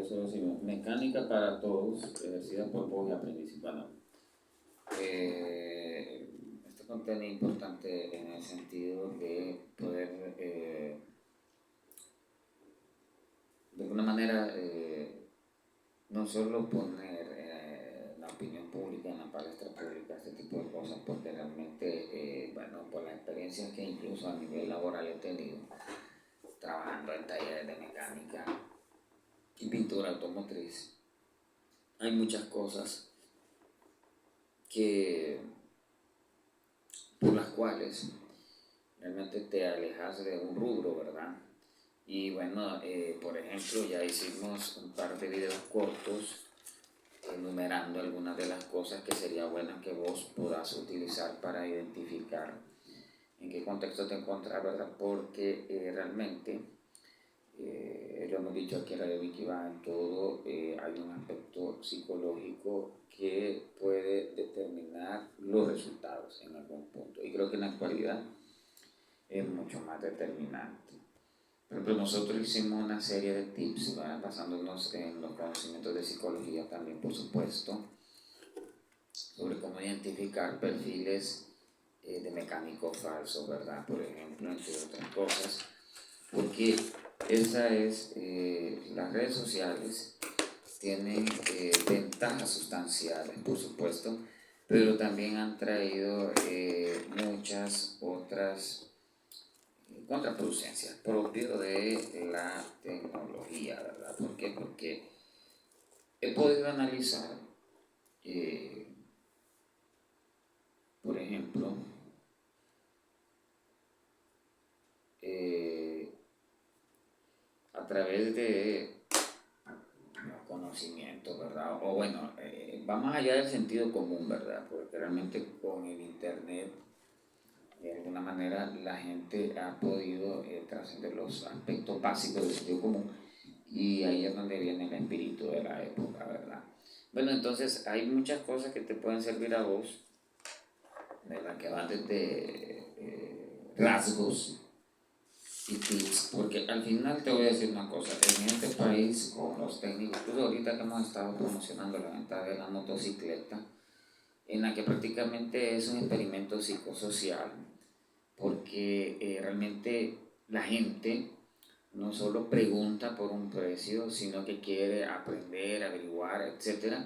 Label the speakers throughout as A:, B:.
A: profesor Simón. Mecánica para todos, ejercida por vos y aprendiz. Bueno, este contenido es importante en el sentido de poder, de alguna manera, no solo poner la opinión pública en la palestra pública, este tipo de cosas, porque realmente, bueno, por las experiencias que incluso a nivel laboral he tenido, trabajando en talleres de mecánica y pintura automotriz, hay muchas cosas que, por las cuales realmente te alejas de un rubro, ¿verdad? Y bueno, por ejemplo, ya hicimos un par de videos cortos enumerando algunas de las cosas que sería bueno que vos puedas utilizar para identificar en qué contexto te encuentras, ¿verdad? Porque realmente, lo hemos dicho aquí en Radio Vicky, en todo hay un aspecto psicológico que puede determinar los resultados en algún punto. Y creo que en la actualidad es mucho más determinante. Por ejemplo, nosotros hicimos una serie de tips, ¿verdad? Basándonos en los conocimientos de psicología también, por supuesto, sobre cómo identificar perfiles de mecánico falso, ¿verdad? Por ejemplo, entre otras cosas, porque las redes sociales tienen ventajas sustanciales, por supuesto, pero también han traído muchas otras contraproducencias propio de la tecnología, ¿verdad? ¿Por qué? Porque he podido analizar, por ejemplo, a través de conocimiento, ¿verdad? O bueno, va más allá del sentido común, ¿verdad? Porque realmente con el internet, de alguna manera, la gente ha podido trascender los aspectos básicos del sentido común, y ahí es donde viene el espíritu de la época, ¿verdad? Bueno, entonces hay muchas cosas que te pueden servir a vos, ¿verdad? Que van desde rasgos y tips, porque al final te voy a decir una cosa, en este país con los técnicos, incluso ahorita que hemos estado promocionando la venta de la motocicleta, en la que prácticamente es un experimento psicosocial, porque realmente la gente no solo pregunta por un precio, sino que quiere aprender, averiguar, etc.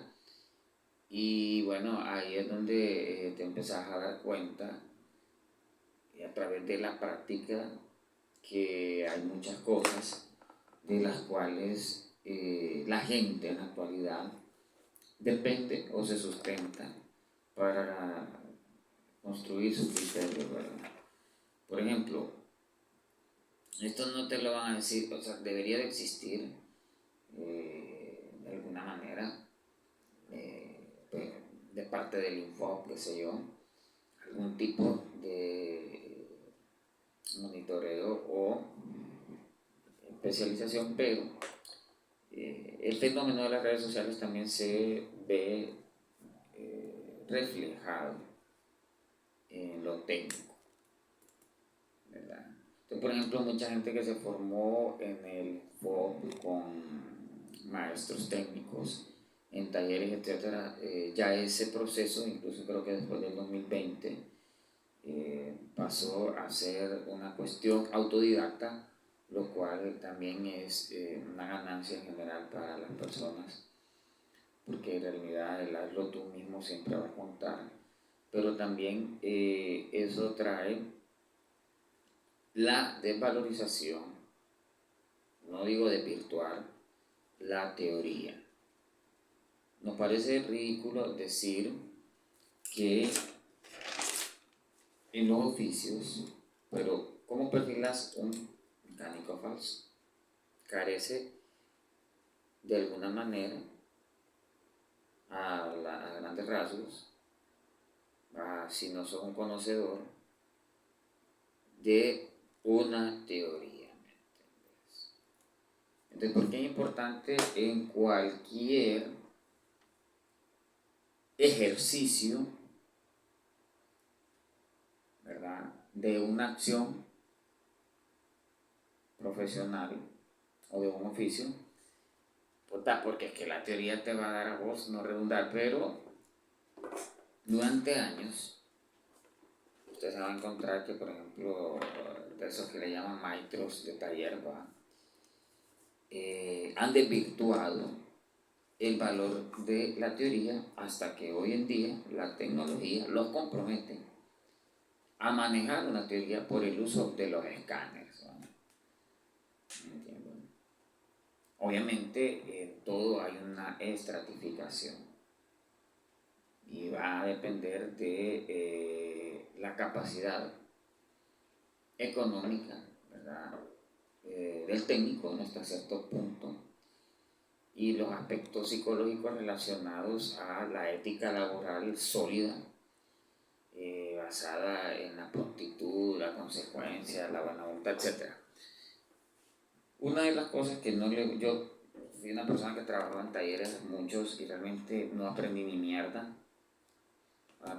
A: Y bueno, ahí es donde te empezás a dar cuenta, a través de la práctica, que hay muchas cosas de las cuales la gente en la actualidad depende o se sustenta para construir su criterio, ¿verdad? Por ejemplo, esto no te lo van a decir, o sea, debería de existir de alguna manera, pues, de parte del Info, qué sé yo, algún tipo de monitoreo o especialización, pero el fenómeno de las redes sociales también se ve reflejado en lo técnico, ¿verdad? Entonces, por ejemplo, mucha gente que se formó en el FOB con maestros técnicos en talleres, etcétera, ya ese proceso, incluso creo que después del 2020, pasó a ser una cuestión autodidacta, lo cual también es una ganancia en general para las personas, porque en realidad el hazlo tú mismo siempre va a contar, pero también eso trae la desvalorización, no digo de virtual, la teoría. Nos parece ridículo decir que en los oficios, pero ¿cómo perfilas un mecánico falso? Carece de alguna manera, a grandes rasgos, si no sos un conocedor, de una teoría, ¿me entiendes? Entonces, ¿por qué es importante en cualquier ejercicio, ¿verdad?, de una acción profesional o de un oficio, pues porque es que la teoría te va a dar a vos no redundar, pero durante años usted se va a encontrar que, por ejemplo, de esos que le llaman maestros de taller, han desvirtuado el valor de la teoría hasta que hoy en día la tecnología los compromete a manejar una teoría por el uso de los escáneres, ¿no? Obviamente, todo hay una estratificación y va a depender de la capacidad económica, ¿verdad? Del técnico hasta cierto punto, y los aspectos psicológicos relacionados a la ética laboral sólida, basada en la prontitud, la consecuencia, la buena voluntad, etc. Una de las cosas que yo fui una persona que trabajaba en talleres muchos y realmente no aprendí ni mierda.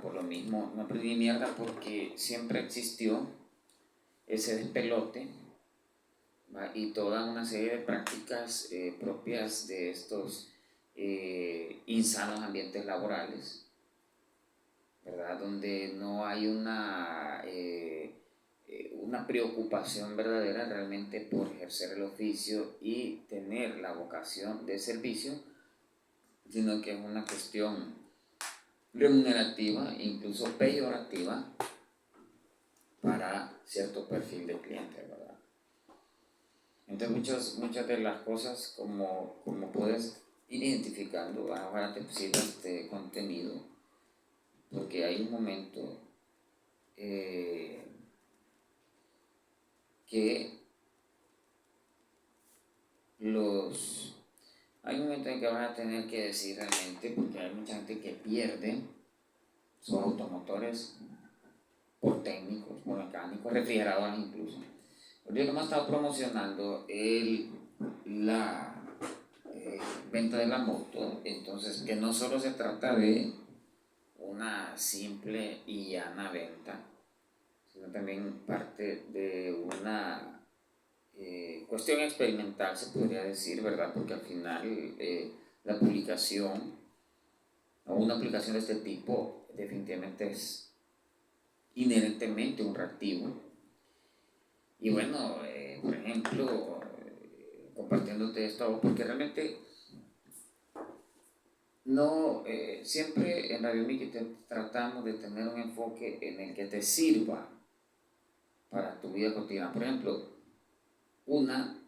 A: Por lo mismo, no aprendí ni mierda porque siempre existió ese despelote, ¿va? Y toda una serie de prácticas propias de estos insanos ambientes laborales, ¿verdad? Donde no hay una preocupación verdadera realmente por ejercer el oficio y tener la vocación de servicio, sino que es una cuestión remunerativa, incluso peyorativa, para cierto perfil de cliente, ¿verdad? Entonces muchas de las cosas, como puedes ir identificando, ahora te sirve este contenido, porque hay un momento que hay un momento en que vas a tener que decir realmente, porque hay mucha gente que pierde sus automotores por técnicos, por mecánicos, refrigeradores incluso. Porque yo hemos estado promocionando la venta de la moto, entonces que no solo se trata de una simple y llana venta, sino también parte de una cuestión experimental, se podría decir, ¿verdad? Porque al final la publicación o una aplicación de este tipo definitivamente es inherentemente un reactivo. Y bueno, por ejemplo, compartiéndote esto, porque realmente no, siempre en Radio Miki tratamos de tener un enfoque en el que te sirva para tu vida cotidiana. Por ejemplo, una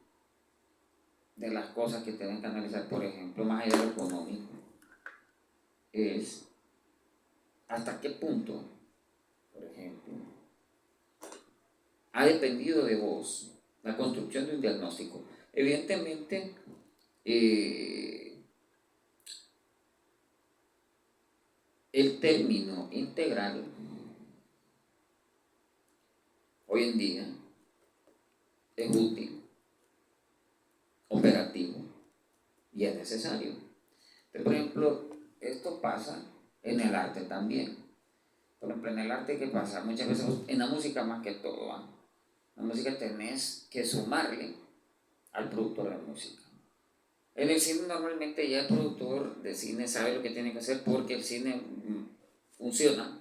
A: de las cosas que tienen que analizar, por ejemplo, más allá de lo económico, es hasta qué punto, por ejemplo, ha dependido de vos la construcción de un diagnóstico. Evidentemente, el término integral hoy en día es útil, operativo y es necesario. Pero, por ejemplo, esto pasa en el arte también. Por ejemplo, en el arte, ¿qué pasa? Muchas veces, en la música más que todo, ¿eh? La música tenés que sumarle al productor de música. En el cine normalmente ya el productor de cine sabe lo que tiene que hacer porque el cine funciona.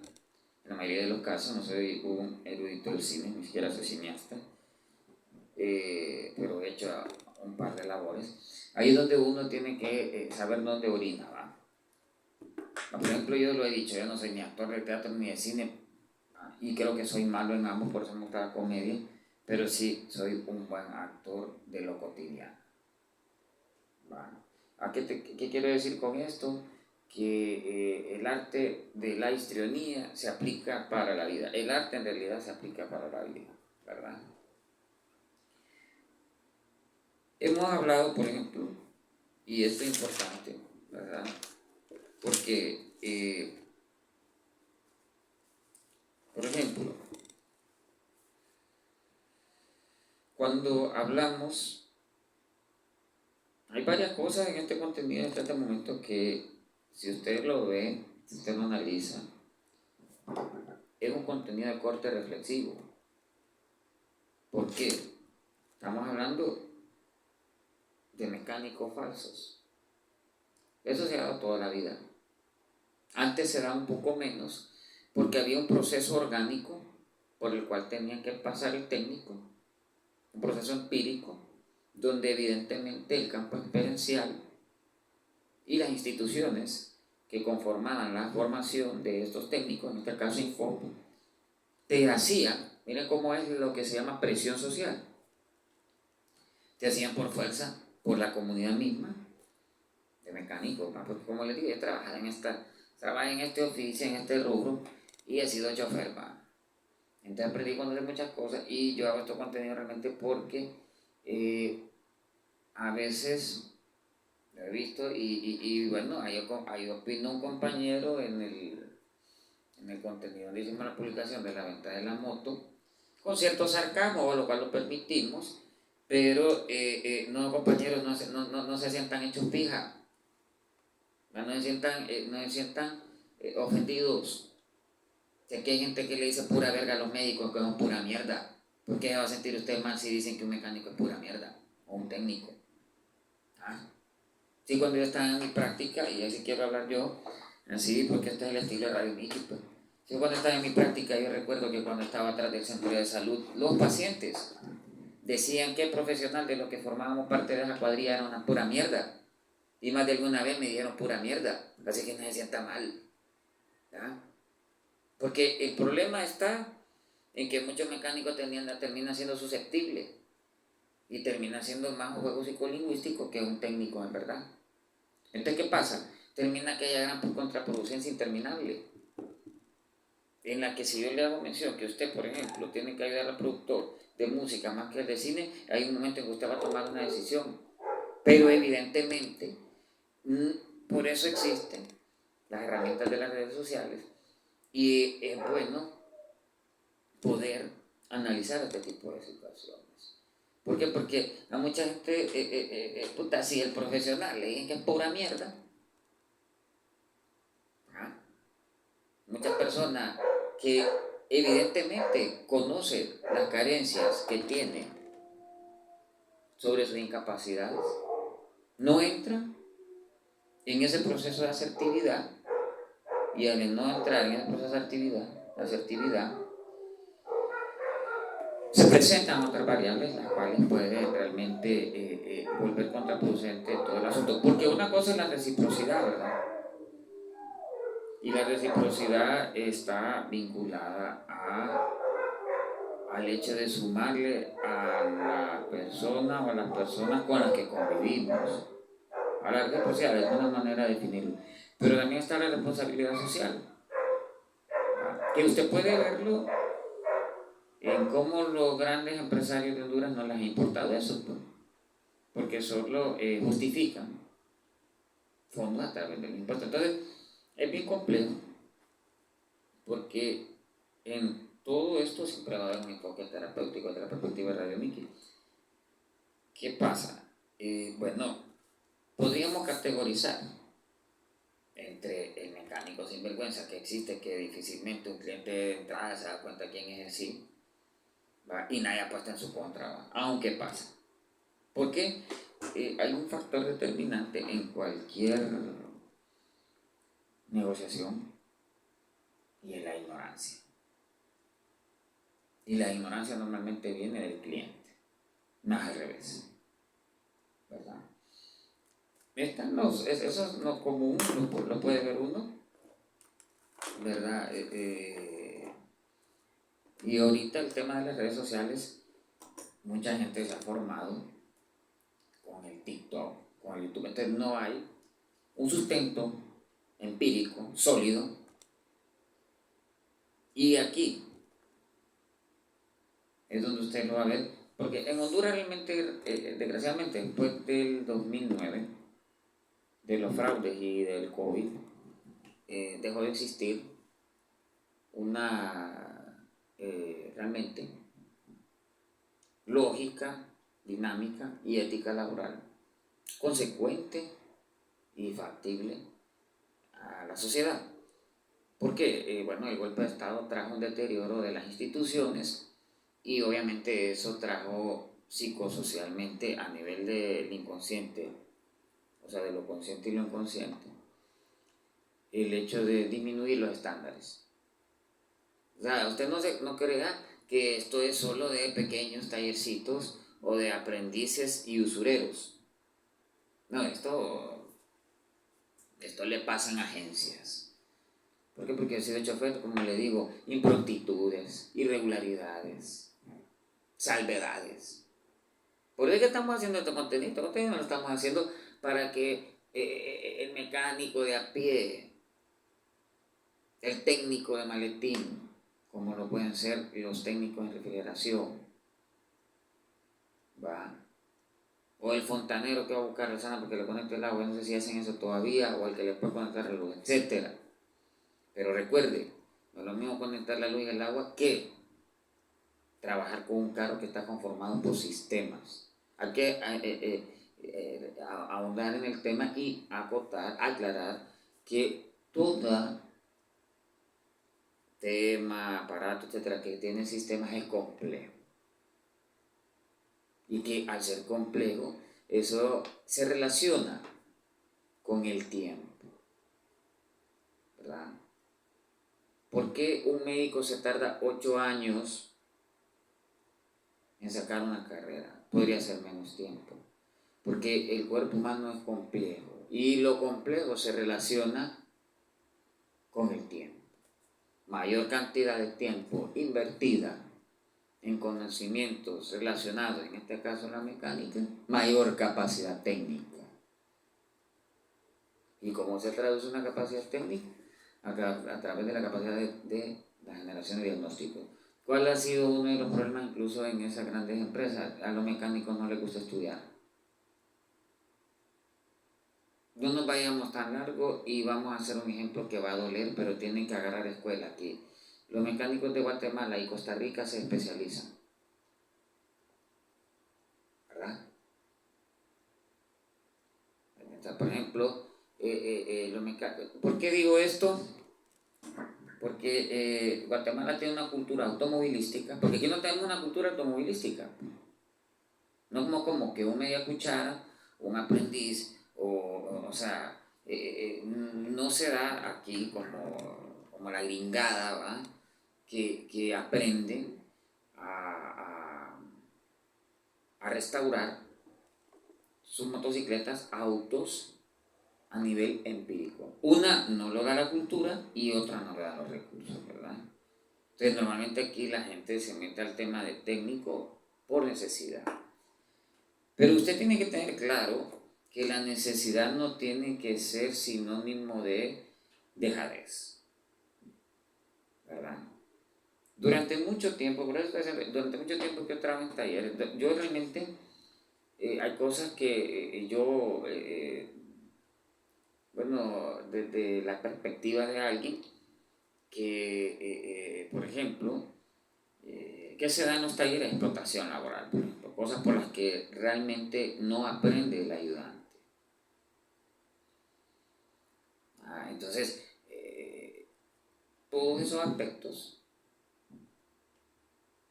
A: En la mayoría de los casos, no soy un erudito del cine, ni siquiera soy cineasta, pero he hecho un par de labores. Ahí es donde uno tiene que saber dónde orina, ¿va? Por ejemplo, yo lo he dicho, yo no soy ni actor de teatro ni de cine, y creo que soy malo en ambos, por eso me gusta la comedia, pero sí soy un buen actor de lo cotidiano. ¿Va? ¿Qué quiero decir con esto? Que el arte de la histrionía se aplica para la vida. El arte en realidad se aplica para la vida, ¿verdad? Hemos hablado, por ejemplo, y esto es importante, ¿verdad? Porque, por ejemplo, cuando hablamos, hay varias cosas en este contenido, en este momento, que si usted lo ve, si usted lo analiza, es un contenido de corte reflexivo. ¿Por qué? Estamos hablando de mecánicos falsos. Eso se ha dado toda la vida. Antes se daba un poco menos porque había un proceso orgánico por el cual tenía que pasar el técnico, un proceso empírico, donde evidentemente el campo experiencial y las instituciones que conformaban la formación de estos técnicos, en este caso Infopo, te hacían, miren cómo es lo que se llama presión social, te hacían por fuerza, por la comunidad misma, de mecánicos, porque como les digo, yo trabajé en este oficio, en este rubro, y he sido chofer, entonces aprendí con muchas cosas, y yo hago estos contenidos realmente porque a veces lo he visto, y bueno, ahí opinó un compañero en el contenido donde hicimos la publicación de la venta de la moto, con cierto sarcasmo, lo cual lo permitimos, pero no, compañeros, no se sientan hechos pija, no se sientan ofendidos. Sé que hay gente que le dice pura verga a los médicos, que son pura mierda. ¿Por qué va a sentir usted mal si dicen que un mecánico es pura mierda? O un técnico. ¿Ah? Sí, cuando yo estaba en mi práctica, y así quiero hablar yo, así porque este es el estilo de Radio Mickey, pues. Yo cuando estaba en mi práctica, yo recuerdo que cuando estaba atrás del centro de salud, los pacientes decían que el profesional de los que formábamos parte de esa cuadrilla era una pura mierda. Y más de alguna vez me dijeron pura mierda, así que no se sienta mal. ¿Ya? Porque el problema está en que muchos mecánicos terminan siendo susceptibles y terminan siendo más un juego psicolingüístico que un técnico en verdad. Entonces, ¿qué pasa? Termina aquella gran contraproducencia interminable, en la que si yo le hago mención que usted, por ejemplo, tiene que ayudar al productor de música más que el de cine, hay un momento en que usted va a tomar una decisión. Pero evidentemente, por eso existen las herramientas de las redes sociales, y es bueno poder analizar este tipo de situaciones. ¿Por qué? Porque a mucha gente, puta, si el profesional le dicen que es pura mierda, ¿ah? Muchas personas que evidentemente conocen las carencias que tiene sobre sus incapacidades, no entran en ese proceso de asertividad, y al no entrar en ese proceso de asertividad, se presentan otras variables las cuales pueden realmente volver contraproducente todo el asunto. Porque una cosa es la reciprocidad, ¿verdad? Y la reciprocidad está vinculada al hecho de sumarle a la persona o a las personas con las que convivimos. A la reciprocidad es una manera de definirlo. Pero también está la responsabilidad social, que usted puede verlo en cómo los grandes empresarios de Honduras no les ha importado eso, pues, porque solo justifican fondos a través del impuesto. Entonces, es bien complejo, porque en todo esto siempre va a haber un enfoque terapéutico desde la perspectiva de Radio Mickey. ¿Qué pasa? Bueno, podríamos categorizar entre el mecánico sinvergüenza que existe, que difícilmente un cliente de entrada se da cuenta quién es así, ¿va? Y nadie apuesta en su contra, ¿va? Aunque pasa. Porque hay un factor determinante en cualquier negociación, y es la ignorancia. Y la ignorancia normalmente viene del cliente, más al revés, ¿verdad? Eso es lo común, lo puede ver uno, ¿verdad? Y ahorita el tema de las redes sociales, mucha gente se ha formado con el TikTok, con el YouTube, entonces no hay un sustento empírico, sólido, y aquí es donde usted lo va a ver, porque en Honduras realmente, desgraciadamente, después del 2009, de los fraudes y del COVID, dejó de existir una realmente lógica, dinámica y ética laboral consecuente y factible a la sociedad. Porque, bueno, el golpe de Estado trajo un deterioro de las instituciones, y obviamente eso trajo psicosocialmente a nivel del inconsciente o sea, de lo consciente y lo inconsciente, el hecho de disminuir los estándares. O sea, usted no crea que esto es solo de pequeños tallercitos o de aprendices y usureros. No, esto le pasa en agencias. ¿Por qué? Porque he sido chofer, como le digo, improntitudes, irregularidades, salvedades. Por eso que estamos haciendo este contenido. Este contenido lo estamos haciendo para que el mecánico de a pie, el técnico de maletín, como lo pueden ser los técnicos en refrigeración, ¿va? O el fontanero que va a buscar el sana porque le conecta el agua, no sé si hacen eso todavía, o el que le puede conectar el luz, etc. Pero recuerde, no es lo mismo conectar la luz y el agua que trabajar con un carro que está conformado por sistemas. Hay que ahondar en el tema y acotar, aclarar que todo tema, aparato, etcétera, que tiene sistemas es complejo. Y que al ser complejo, eso se relaciona con el tiempo, ¿verdad? ¿Por qué un médico se tarda 8 años en sacar una carrera? Podría ser menos tiempo. Porque el cuerpo humano es complejo y lo complejo se relaciona con el tiempo. Mayor cantidad de tiempo invertida en conocimientos relacionados, en este caso la mecánica, mayor capacidad técnica. ¿Y cómo se traduce una capacidad técnica? A través de la capacidad de la generación de diagnósticos. ¿Cuál ha sido uno de los problemas incluso en esas grandes empresas? A los mecánicos no les gusta estudiar. No nos vayamos tan largo y vamos a hacer un ejemplo que va a doler, pero tienen que agarrar escuela aquí. Los mecánicos de Guatemala y Costa Rica se especializan, ¿verdad? Por ejemplo, ¿por qué digo esto? Porque Guatemala tiene una cultura automovilística, porque aquí no tenemos una cultura automovilística. No como que un media cuchara, un aprendiz, o sea, no se da aquí como la gringada, ¿va? Que aprenden a restaurar sus motocicletas, autos, a nivel empírico. Una no lo da la cultura y otra no le da los recursos, ¿verdad? Entonces normalmente aquí la gente se mete al tema de técnico por necesidad. Pero usted tiene que tener claro que la necesidad no tiene que ser sinónimo de dejadez, ¿verdad? Durante mucho tiempo, durante mucho tiempo que yo trabajo en talleres, yo realmente hay cosas que bueno, desde la perspectiva de alguien que, por ejemplo, ¿qué se da en los talleres? Explotación laboral, por ejemplo, cosas por las que realmente no aprende el ayudante. Entonces, todos esos aspectos,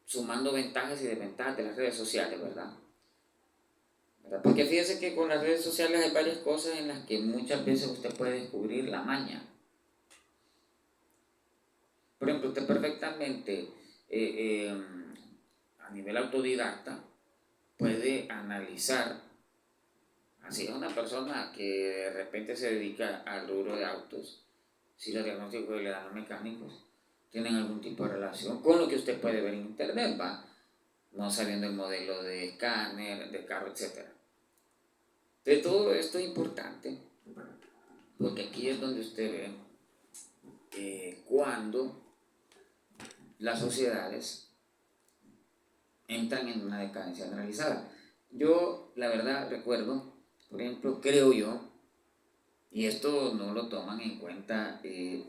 A: sumando ventajas y desventajas de las redes sociales, ¿verdad? Porque fíjese que con las redes sociales hay varias cosas en las que muchas veces usted puede descubrir la maña. Por ejemplo, usted perfectamente a nivel autodidacta puede analizar, así es una persona que de repente se dedica al rubro de autos, si los diagnósticos que le dan los mecánicos tienen algún tipo de relación con lo que usted puede ver en internet, ¿va? No sabiendo el modelo de escáner, de carro, etc. De todo esto es importante, porque aquí es donde usted ve cuando las sociedades entran en una decadencia generalizada. Yo, la verdad, recuerdo, por ejemplo, creo yo, y esto no lo toman en cuenta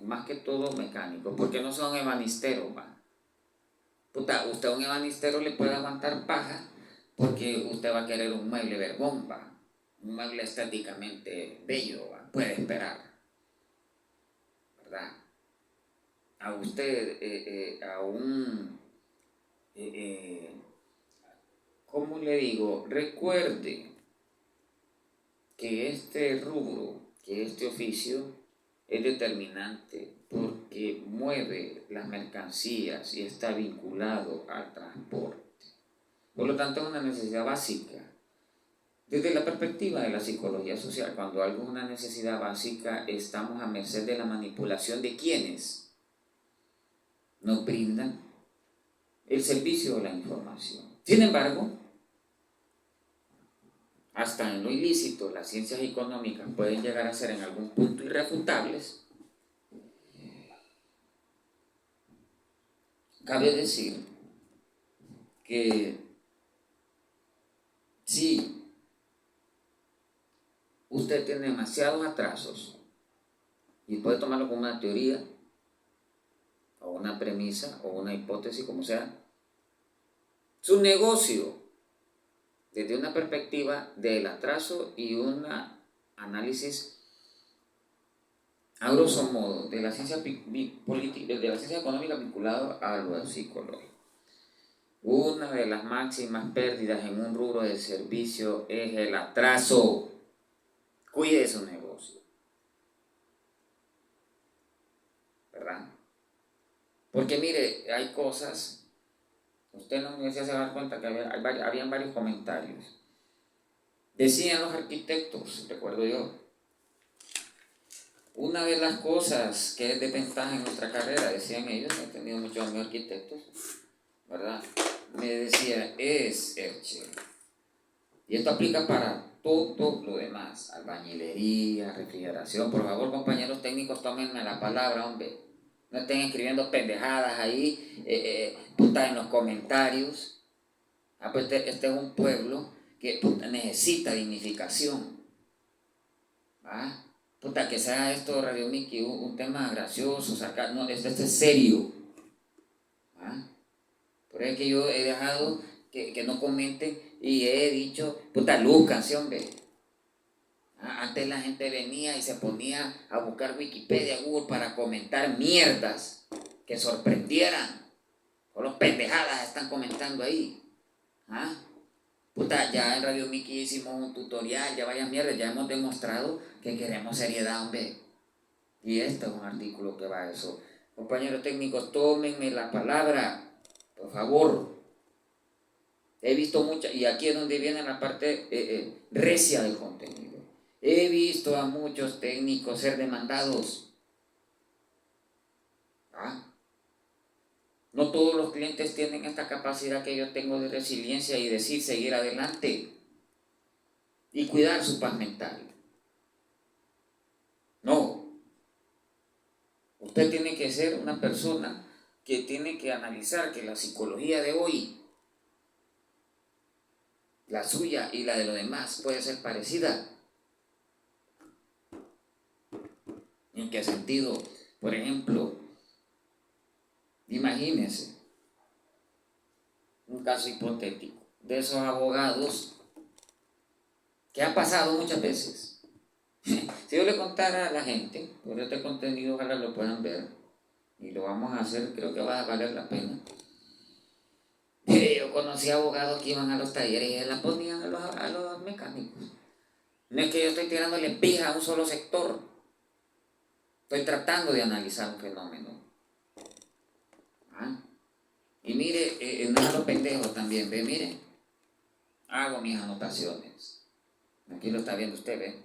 A: más que todo mecánicos, porque no son ebanisteros, ¿va? Puta, usted a un ebanistero le puede aguantar paja porque usted va a querer un mueble vergón, ¿va? Un mueble estéticamente bello, ¿va? Puede esperar, ¿verdad? A usted, a un... ¿cómo le digo? Recuerde que este rubro, que este oficio es determinante porque mueve las mercancías y está vinculado al transporte. Por lo tanto, es una necesidad básica. Desde la perspectiva de la psicología social, cuando algo es una necesidad básica, estamos a merced de la manipulación de quienes nos brindan el servicio o la información. Sin embargo, hasta en lo ilícito, las ciencias económicas pueden llegar a ser en algún punto irrefutables. Cabe decir que si usted tiene demasiados atrasos y puede tomarlo como una teoría o una premisa o una hipótesis, como sea, su negocio desde una perspectiva del atraso y un análisis a grosso modo de la ciencia política, de la ciencia económica vinculado a lo psicológico. Una de las máximas pérdidas en un rubro de servicio es el atraso. Cuide su negocio, ¿verdad? Porque mire, hay cosas, usted en la universidad se va a dar cuenta que habían varios comentarios. Decían los arquitectos, recuerdo yo, una de las cosas que es de ventaja en nuestra carrera, decían ellos, he tenido muchos amigos arquitectos, ¿verdad? Me decía, y esto aplica para todo lo demás, albañilería, refrigeración. Por favor, compañeros técnicos, tómenme la palabra, hombre. No estén escribiendo pendejadas ahí, en los comentarios. Pues este es un pueblo que necesita dignificación. ¿Ah? Que sea esto, Radio Miki, un tema gracioso, sacar, no, este es serio. ¿Ah? Por eso es que yo he dejado que no comenten y he dicho, lúzcanse, hombre. Antes la gente venía y se ponía a buscar Wikipedia, Google para comentar mierdas que sorprendieran. O los pendejadas están comentando ahí. Ya en Radio Miki hicimos un tutorial, ya vaya mierda, ya hemos demostrado que queremos seriedad, hombre. Y este es un artículo que va a eso. Compañeros técnicos, tómenme la palabra, por favor. He visto muchas, y aquí es donde viene la parte recia del contenido. He visto a muchos técnicos ser demandados. No todos los clientes tienen esta capacidad que yo tengo de resiliencia y decir seguir adelante y cuidar su paz mental. No. Usted tiene que ser una persona que tiene que analizar que la psicología de hoy, la suya y la de los demás, puede ser parecida. ¿En qué sentido? Por ejemplo, imagínense un caso hipotético de esos abogados que ha pasado muchas veces. Si yo le contara a la gente, por este contenido ojalá lo puedan ver, y lo vamos a hacer, creo que va a valer la pena. Yo conocí abogados que iban a los talleres y la ponían a los mecánicos. No es que yo estoy tirándole pija a un solo sector, estoy tratando de analizar un fenómeno. Y mire, no es a los pendejos también, ve, mire, hago mis anotaciones. Aquí lo está viendo usted, ve.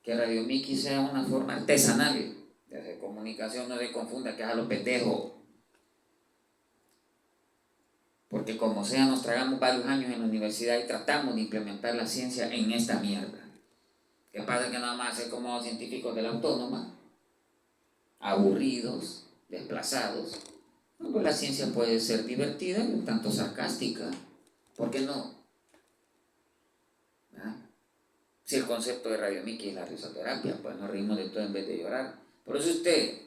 A: Que Radio Miki sea una forma artesanal de hacer comunicación, no se confunda que es a los pendejos. Porque como sea, nos tragamos varios años en la universidad y tratamos de implementar la ciencia en esta mierda. ¿Qué pasa? Que nada más es como científicos de la autónoma, aburridos, desplazados. Pues la ciencia puede ser divertida y un tanto sarcástica. ¿Por qué no? Si el concepto de Radio Miki es la risoterapia, pues nos reímos de todo en vez de llorar. Por eso usted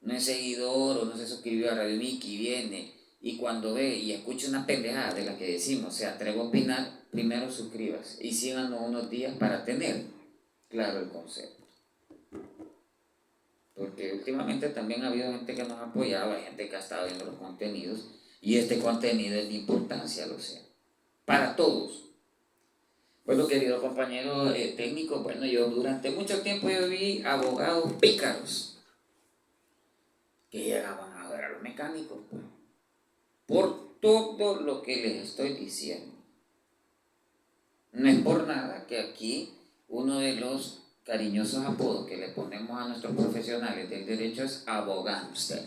A: no es seguidor o no se suscribió a Radio Miki y viene y cuando ve y escucha una pendejada de la que decimos, se atreve a opinar, primero suscríbase y síganos unos días para tener claro el concepto. Porque últimamente también ha habido gente que nos ha apoyado, hay gente que ha estado viendo los contenidos y este contenido es de importancia, lo sea, para todos. Bueno, querido compañero técnico, bueno, yo durante mucho tiempo yo vi abogados pícaros que llegaban a ver a los mecánicos, pues, por todo lo que les estoy diciendo. No es por nada que aquí uno de los cariñosos apodos que le ponemos a nuestros profesionales del derecho es abogámster.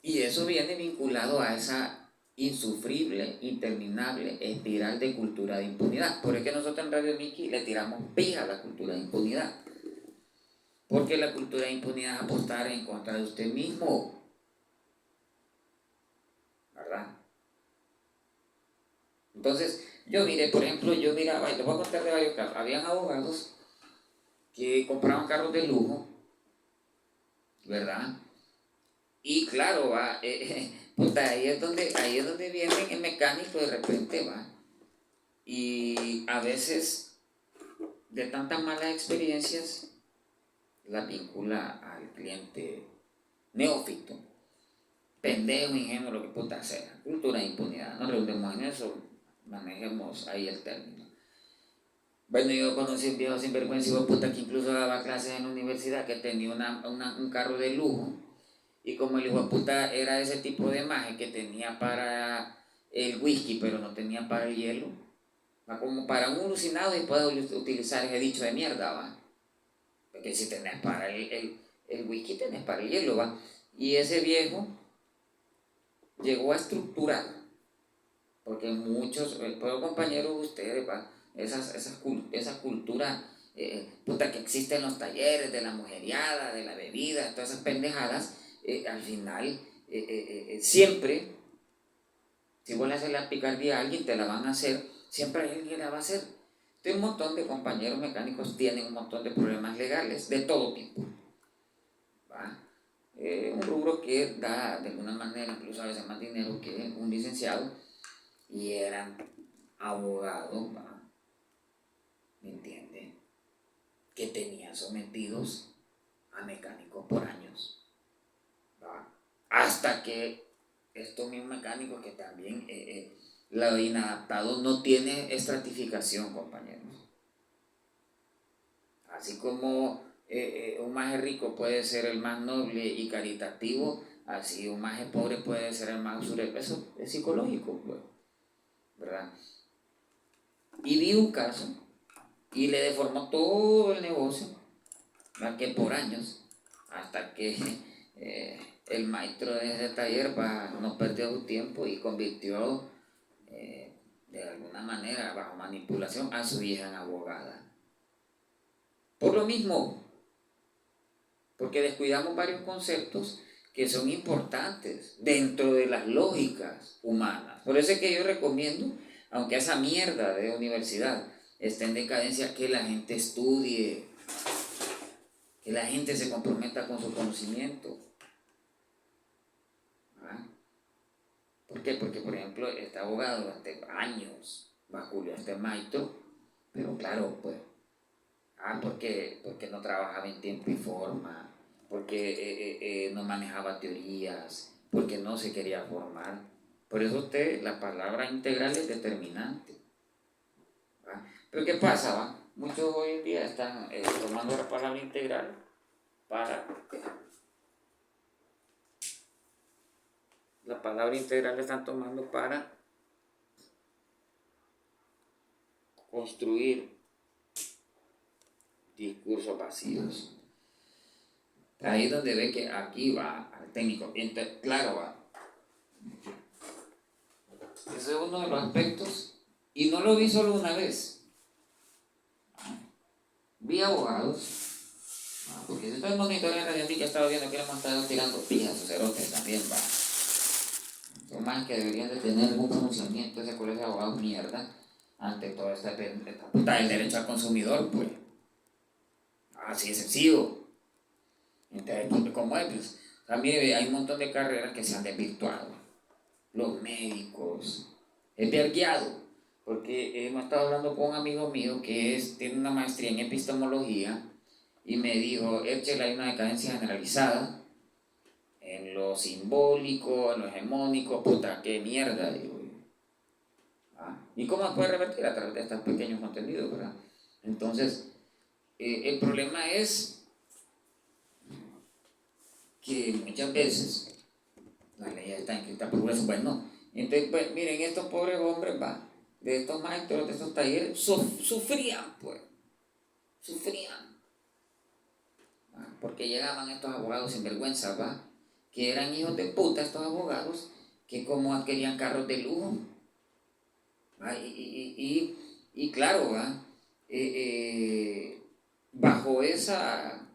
A: Y eso viene vinculado a esa insufrible, interminable espiral de cultura de impunidad. Por eso es que nosotros en Radio Miki le tiramos pija a la cultura de impunidad. Porque la cultura de impunidad es apostar en contra de usted mismo, ¿verdad? Entonces, yo miré, por ejemplo, yo miraba, y te voy a contar de varios casos, habían abogados que compraban carros de lujo, ¿verdad? Y claro, va, puta, ahí es donde viene el mecánico de repente, va. Y a veces, de tantas malas experiencias, la vincula al cliente neófito, pendejo, ingenuo, lo que puta sea. Cultura de impunidad, no redundemos en eso, manejemos ahí el término. Bueno, yo conocí un viejo sinvergüenza y puta que incluso daba clases en la universidad, que tenía un carro de lujo, y como el hijo de puta era ese tipo de maje que tenía para el whisky, pero no tenía para el hielo, va como para un alucinado y puede utilizar ese dicho de mierda, va. Porque si tenés para el whisky, tenés para el hielo, va. Y ese viejo llegó a estructurar, porque muchos, puedo compañeros de ustedes, va, esa cultura puta que existe en los talleres de la mujeriada, de la bebida, todas esas pendejadas, al final siempre, si vos le haces la picardía a alguien, te la van a hacer, siempre hay alguien que la va a hacer. Entonces, un montón de compañeros mecánicos tienen un montón de problemas legales de todo tipo, ¿va? Un rubro que da de alguna manera incluso a veces más dinero que un licenciado, y eran abogados, ¿va? ¿Me entiende? Que tenían sometidos a mecánicos por años, ¿va? Hasta que estos mismos mecánicos que también los inadaptados no tiene estratificación, compañeros. Así como un maje rico puede ser el más noble y caritativo, así un maje pobre puede ser el más usurero. Eso es psicológico, pues, ¿verdad? Y vi un caso y le deformó todo el negocio, ¿verdad? Que por años, hasta que el maestro de ese taller no perdió su tiempo y convirtió de alguna manera, bajo manipulación, a su hija en abogada. Por lo mismo, porque descuidamos varios conceptos que son importantes dentro de las lógicas humanas. Por eso es que yo recomiendo, aunque esa mierda de universidad esté en decadencia, que la gente estudie, que la gente se comprometa con su conocimiento. ¿Ah? ¿Por qué? Porque, por ejemplo, este abogado durante años vaculió a este maestro, pero claro, pues, porque no trabajaba en tiempo y forma, porque no manejaba teorías, porque no se quería formar. Por eso la palabra integral es determinante, ¿va? Pero ¿qué pasa, va? Muchos hoy en día están tomando la palabra integral para... La palabra integral la están tomando para construir discursos vacíos. Ahí es donde ve que aquí va al técnico. Entonces, claro, va. Ese es uno de los aspectos. Y no lo vi solo una vez. Vi abogados. Porque si estoy monitoreando Radio Miki, estaba viendo que hemos estado tirando pijas o cerotes también, va. Son más que deberían de tener algún pronunciamiento ese colegio de abogados mierda ante toda esta puta del derecho al consumidor, pues. Así es sencillo. Entonces, ¿cómo es? Pues, también hay un montón de carreras que se han desvirtuado. Los médicos, es vergueado, porque hemos estado hablando con un amigo mío que tiene una maestría en epistemología y me dijo, Erchel, hay una decadencia generalizada en lo simbólico, en lo hegemónico, puta, qué mierda, digo yo. ¿Ah? ¿Y cómo se puede revertir? A través de estos pequeños contenidos, ¿verdad? Entonces, el problema es que muchas veces la ley está escrita por eso, pues no. Entonces, pues, miren, estos pobres hombres, va, de estos maestros, de estos talleres, sufrían, pues, sufrían. ¿Va? Porque llegaban estos abogados sinvergüenza, va, que eran hijos de puta estos abogados, que como adquirían carros de lujo, ¿va? Y claro, ¿va? Bajo esa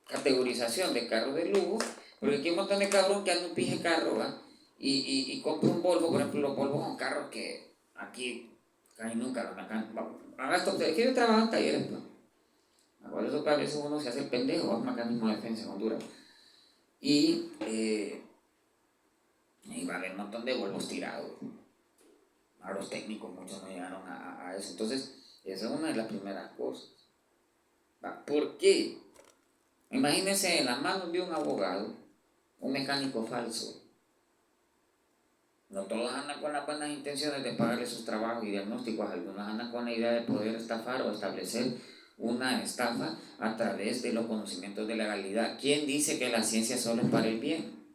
A: categorización de carros de lujo, porque aquí hay un montón de cabrón que anda un pije carro, ¿va? Y compra un Volvo. Por ejemplo, los Volvos son carros que aquí casi nunca los acá. Ahora esto, que yo trabajo en talleres, pues. Por eso que a veces uno se hace el pendejo, va a un mecanismo de defensa en Honduras. Y va a haber un montón de Volvos tirados. A los técnicos, muchos no llegaron a eso. Entonces, esa es una de las primeras cosas. ¿Va? ¿Por qué? Imagínense en las manos de un abogado, un mecánico falso. No todos andan con las buenas intenciones de pagarle sus trabajos y diagnósticos, algunos andan con la idea de poder estafar o establecer una estafa a través de los conocimientos de legalidad. ¿Quién dice que la ciencia solo es para el bien?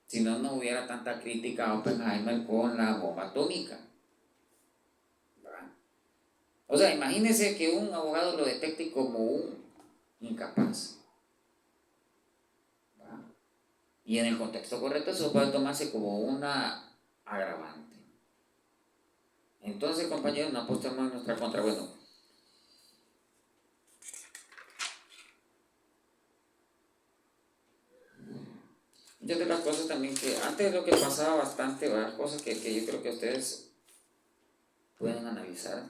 A: Si no, no hubiera tanta crítica a Oppenheimer con la bomba atómica. ¿Verdad? O sea, imagínense que un abogado lo detecte como un incapaz. Y en el contexto correcto eso puede tomarse como una agravante. Entonces, compañeros, no apostemos en nuestra contra. Bueno, muchas de las cosas también que antes lo que pasaba bastante, varias cosas que yo creo que ustedes pueden analizar.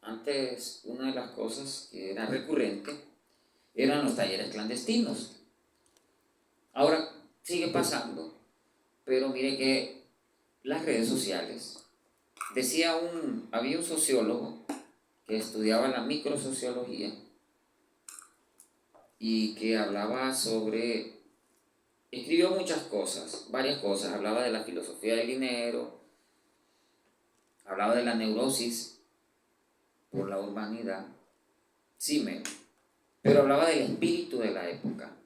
A: Antes, una de las cosas que era recurrente eran los talleres clandestinos. Ahora sigue pasando, pero mire que las redes sociales, había un sociólogo que estudiaba la microsociología y que hablaba escribió muchas cosas, varias cosas, hablaba de la filosofía del dinero, hablaba de la neurosis por la urbanidad, pero hablaba del espíritu de la época.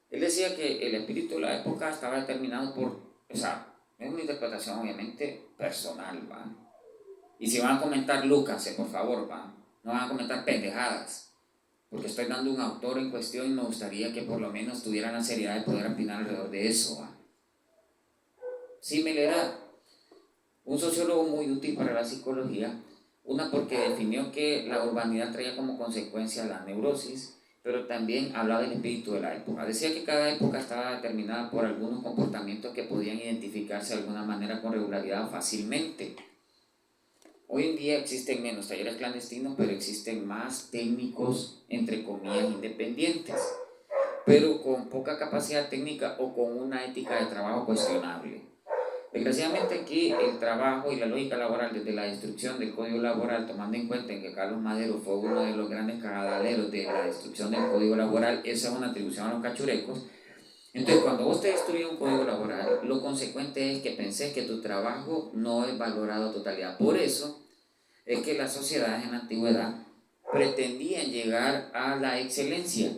A: Él decía que el espíritu de la época estaba determinado o sea, es una interpretación obviamente personal, ¿va? Y si van a comentar Lucas, por favor, ¿va? No van a comentar pendejadas, porque estoy dando un autor en cuestión y me gustaría que por lo menos tuvieran la seriedad de poder opinar alrededor de eso, ¿va? Era un sociólogo muy útil para la psicología, una porque definió que la urbanidad traía como consecuencia la neurosis, pero también hablaba del espíritu de la época. Decía que cada época estaba determinada por algunos comportamientos que podían identificarse de alguna manera con regularidad fácilmente. Hoy en día existen menos talleres clandestinos, pero existen más técnicos, entre comillas, independientes, pero con poca capacidad técnica o con una ética de trabajo cuestionable. Desgraciadamente aquí el trabajo y la lógica laboral desde la destrucción del Código Laboral, tomando en cuenta que Carlos Madero fue uno de los grandes cagadaleros de la destrucción del Código Laboral, esa es una atribución a los cachurecos. Entonces, cuando vos te destruyes un Código Laboral, lo consecuente es que pensés que tu trabajo no es valorado a totalidad. Por eso es que las sociedades en la antigüedad pretendían llegar a la excelencia.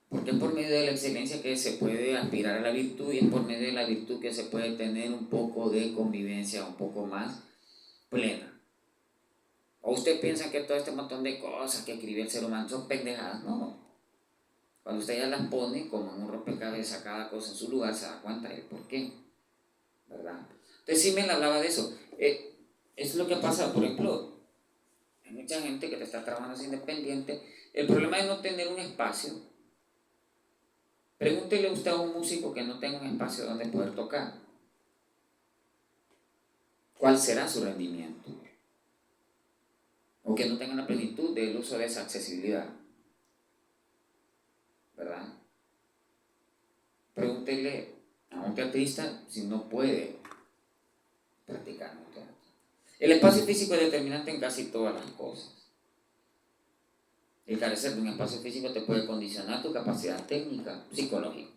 A: Porque es por medio de la excelencia que se puede aspirar a la virtud y es por medio de la virtud que se puede tener un poco de convivencia un poco más plena. ¿O usted piensa que todo este montón de cosas que escribe el ser humano son pendejadas? No. Cuando usted ya las pone como en un rompecabezas cada cosa en su lugar, se da cuenta del por qué, ¿verdad? Entonces Simmel hablaba de eso. Es lo que pasa, por ejemplo, hay mucha gente que te está trabajando así independiente. El problema es no tener un espacio. Pregúntele usted a un músico que no tenga un espacio donde poder tocar. ¿Cuál será su rendimiento? O que no tenga la plenitud del uso de esa accesibilidad. ¿Verdad? Pregúntele a un teatrista si no puede practicar un teatro. El espacio físico es determinante en casi todas las cosas. El carecer de un espacio físico te puede condicionar tu capacidad técnica, psicológica.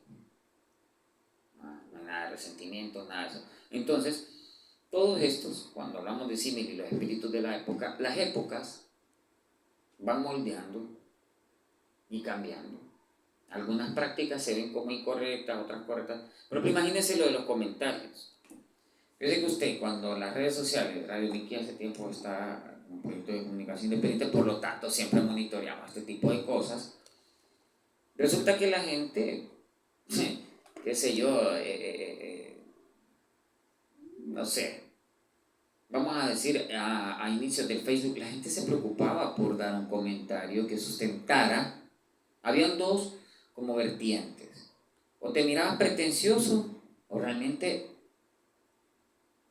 A: nada de resentimiento, nada de eso. Entonces, todos estos, cuando hablamos de símil y los espíritus de la época, las épocas van moldeando y cambiando. Algunas prácticas se ven como incorrectas, otras correctas. Pero imagínense lo de los comentarios. Yo sé que usted, cuando las redes sociales, Radio Miki hace tiempo está en un proyecto de comunicación independiente, por lo tanto siempre monitoreamos este tipo de cosas. Resulta que la gente, qué sé yo, no sé, vamos a decir, a inicios del Facebook, la gente se preocupaba por dar un comentario que sustentara. Habían dos como vertientes. O te mirabas pretencioso o realmente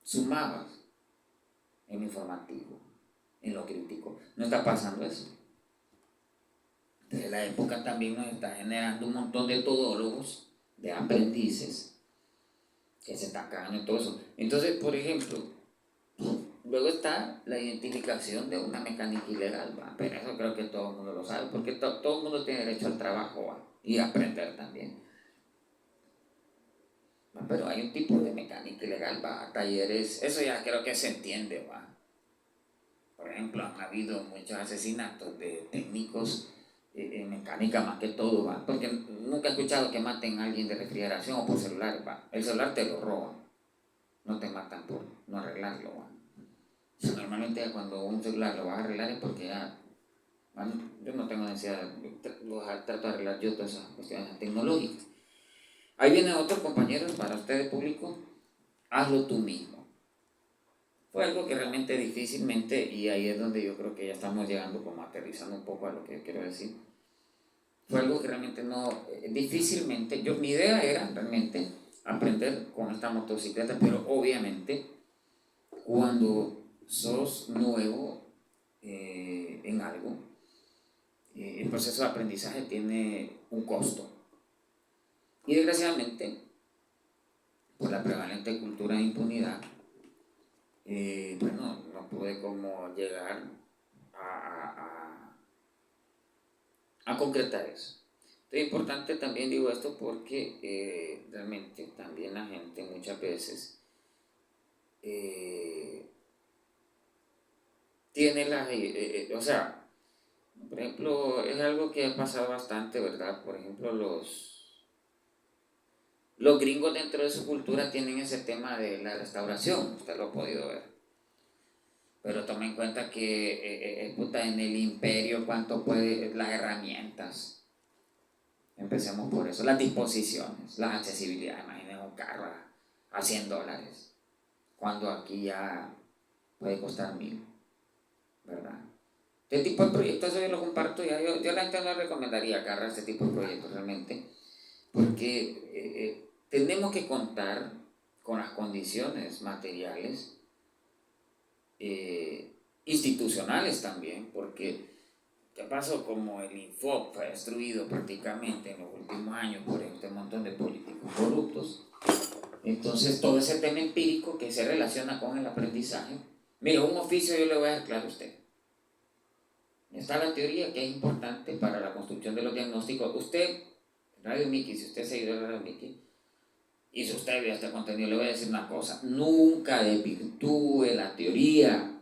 A: sumabas en lo informativo, en lo crítico. No está pasando eso. Desde la época también nos está generando un montón de todólogos, de aprendices, que se están cagando en todo eso. Entonces, por ejemplo, luego está la identificación de una mecánica ilegal, ¿va? Pero eso creo que todo el mundo lo sabe, porque todo el mundo tiene derecho al trabajo, ¿va? Y a aprender también. Pero hay un tipo de mecánica ilegal, ¿va? Talleres, eso ya creo que se entiende, ¿va? Por ejemplo, han habido muchos asesinatos de técnicos en mecánica más que todo, ¿va? Porque nunca he escuchado que maten a alguien de refrigeración o por celular, ¿va? El celular te lo roban, no te matan por no arreglarlo, ¿va? Normalmente cuando un celular lo vas a arreglar es porque ya, bueno, yo no tengo necesidad, trato de arreglar yo todas esas cuestiones tecnológicas. Ahí vienen otros compañeros, para ustedes público, hazlo tú mismo. Fue algo que realmente difícilmente, y ahí es donde yo creo que ya estamos llegando como aterrizando un poco a lo que yo quiero decir. Fue algo que realmente no, difícilmente, mi idea era realmente aprender con esta motocicleta, pero obviamente cuando sos nuevo en algo, el proceso de aprendizaje tiene un costo. Y desgraciadamente, por la prevalente cultura de impunidad, bueno, no pude como llegar a concretar eso. Es importante también digo esto porque realmente también la gente muchas veces tiene o sea, por ejemplo, es algo que ha pasado bastante, ¿verdad? Por ejemplo, los gringos dentro de su cultura tienen ese tema de la restauración, usted lo ha podido ver. Pero tome en cuenta que en el imperio cuánto puede, las herramientas. Empecemos por eso, las disposiciones, las accesibilidades. Imaginen un carro a $100, cuando aquí ya puede costar 1,000, ¿verdad? Este tipo de proyectos yo lo comparto ya, yo la gente no recomendaría agarrar este tipo de proyectos realmente, porque tenemos que contar con las condiciones materiales, institucionales también, porque ¿qué pasó? Como el Infop fue destruido prácticamente en los últimos años por este montón de políticos corruptos, entonces todo ese tema empírico que se relaciona con el aprendizaje, mire, un oficio yo le voy a dar claro a usted. Está la teoría que es importante para la construcción de los diagnósticos. Usted, Radio Miki, si usted es seguidor de Radio Miki, y si usted ve este contenido, le voy a decir una cosa: nunca desvirtúe la teoría.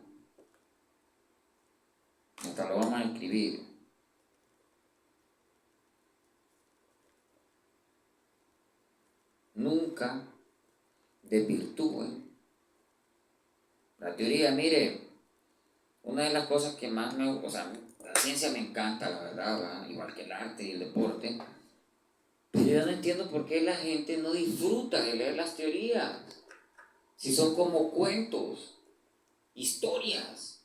A: Hasta lo vamos a escribir. Nunca desvirtúe la teoría. Mire, una de las cosas que más o sea, la ciencia me encanta, la verdad, ¿verdad? Igual que el arte y el deporte. Pero yo no entiendo por qué la gente no disfruta de leer las teorías. Si son como cuentos, historias.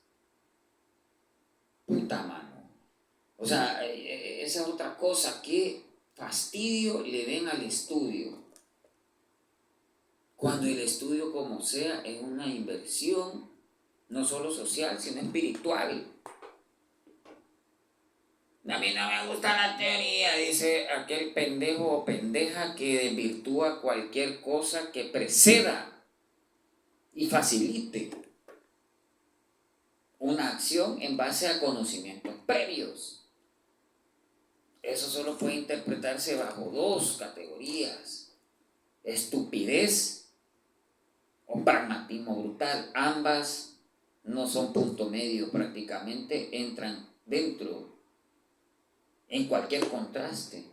A: Puta mano. O sea, esa es otra cosa. ¿Qué fastidio le den al estudio? Cuando el estudio, como sea, es una inversión, no solo social, sino espiritual. A mí no me gusta la teoría, dice aquel pendejo o pendeja que desvirtúa cualquier cosa que preceda y facilite una acción en base a conocimientos previos. Eso solo puede interpretarse bajo dos categorías. estupidez o pragmatismo brutal. Ambas no son punto medio, prácticamente entran dentro, en cualquier contraste.